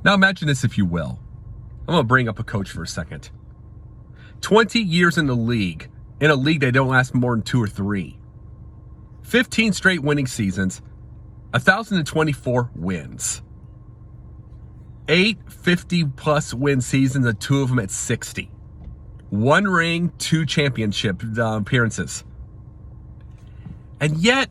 Now imagine this, if you will. I'm going to bring up a coach for a second. 20 years in a league that don't last more than 2 or 3. 15 straight winning seasons, 1,024 wins. 8 50-plus win seasons, and 2 of them at 60. 1 ring, 2 championship appearances. And yet,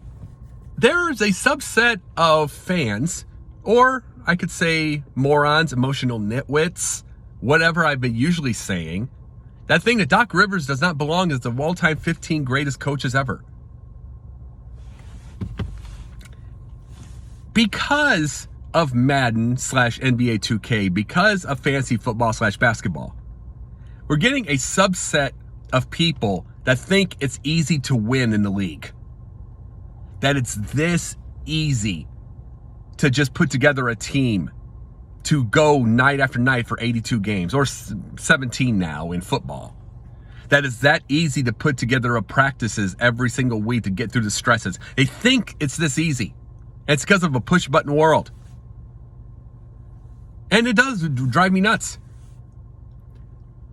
there is a subset of fans, or I could say morons, emotional nitwits, whatever I've been usually saying, that think that Doc Rivers does not belong as the all-time 15 greatest coaches ever. Because of Madden / NBA 2K, because of fantasy football / basketball, we're getting a subset of people that think it's easy to win in the league. That it's this easy to just put together a team to go night after night for 82 games, or 17 now in football. That it's that easy to put together practices every single week to get through the stresses. They think it's this easy. It's because of a push-button world. And it does drive me nuts.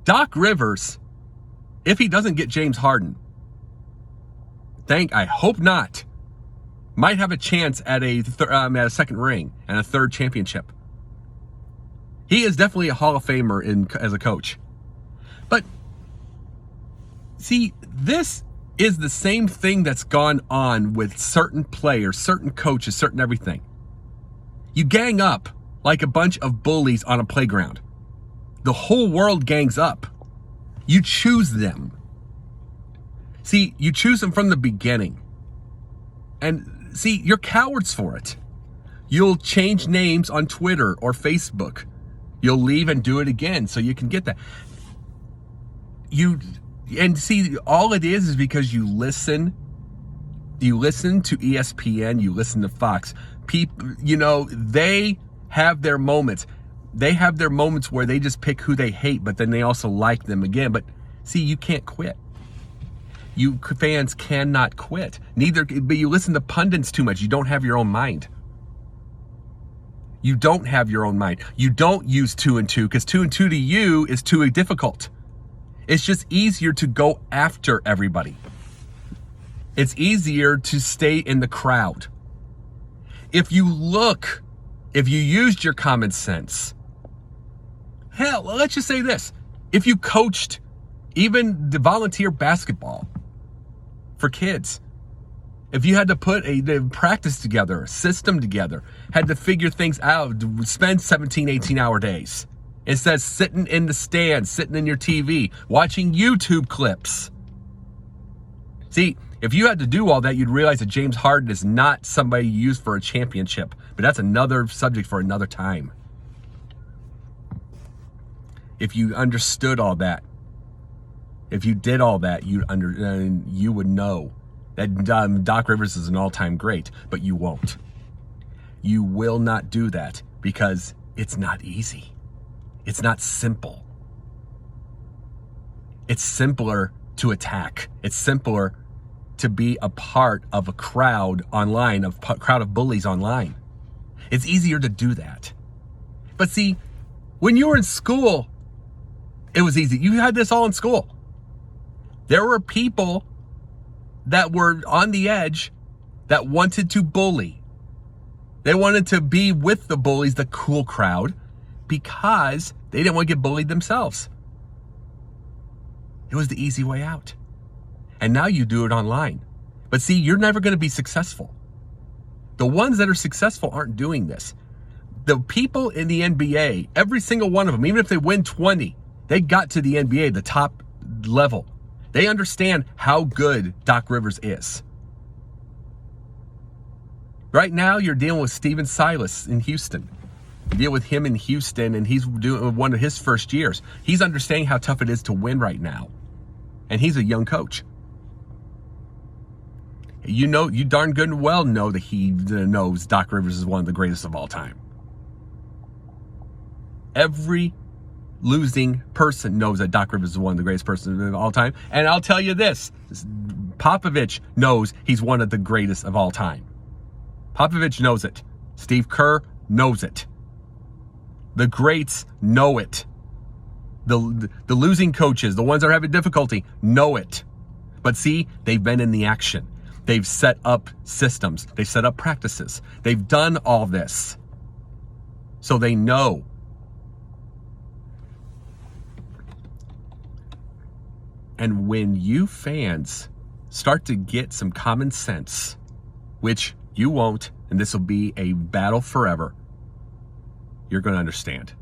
Doc Rivers, if he doesn't get James Harden, I hope not, might have a chance at a second ring and a 3rd championship. He is definitely a Hall of Famer as a coach. But, see, this is the same thing that's gone on with certain players, certain coaches, certain everything. You gang up like a bunch of bullies on a playground. The whole world gangs up. You choose them. See, you choose them from the beginning. And see, you're cowards for it. You'll change names on Twitter or Facebook. You'll leave and do it again so you can get that. And see, all it is because you listen to ESPN, you listen to Fox. People, they have their moments. They have their moments where they just pick who they hate, but then they also like them again. But see, you can't quit. You fans cannot quit. But you listen to pundits too much. You don't have your own mind. You don't have your own mind. You don't use 2 and 2 because 2 and 2 to you is too difficult. It's just easier to go after everybody. It's easier to stay in the crowd. If you used your common sense, hell, let's just say this. If you coached even the volunteer basketball for kids, if you had to put a practice together, a system together, had to figure things out, spend 17, 18-hour days, instead of sitting in the stands, sitting in your TV, watching YouTube clips. See, if you had to do all that, you'd realize that James Harden is not somebody you use for a championship. But that's another subject for another time. If you understood all that, if you did all that, you would know that Doc Rivers is an all-time great, but you won't. You will not do that because it's not easy. It's not simple. It's simpler to attack. It's simpler to be a part of a crowd online, a crowd of bullies online. It's easier to do that. But see, when you were in school, it was easy. You had this all in school. There were people that were on the edge that wanted to bully. They wanted to be with the bullies, the cool crowd, because they didn't want to get bullied themselves. It was the easy way out. And now you do it online. But see, you're never going to be successful. The ones that are successful aren't doing this. The people in the NBA, every single one of them, even if they win 20, they got to the NBA, the top level. They understand how good Doc Rivers is. Right now, you're dealing with Steven Silas in Houston. You deal with him in Houston, and he's doing one of his first years. He's understanding how tough it is to win right now. And he's a young coach. You darn good and well know that he knows Doc Rivers is one of the greatest of all time. Every losing person knows that Doc Rivers is one of the greatest persons of all time. And I'll tell you this, Popovich knows he's one of the greatest of all time. Popovich knows it. Steve Kerr knows it. The greats know it. The losing coaches, the ones that are having difficulty, know it. But see, they've been in the action. They've set up systems. They've set up practices. They've done all this. So they know. And when you fans start to get some common sense, which you won't, and this will be a battle forever, you're going to understand.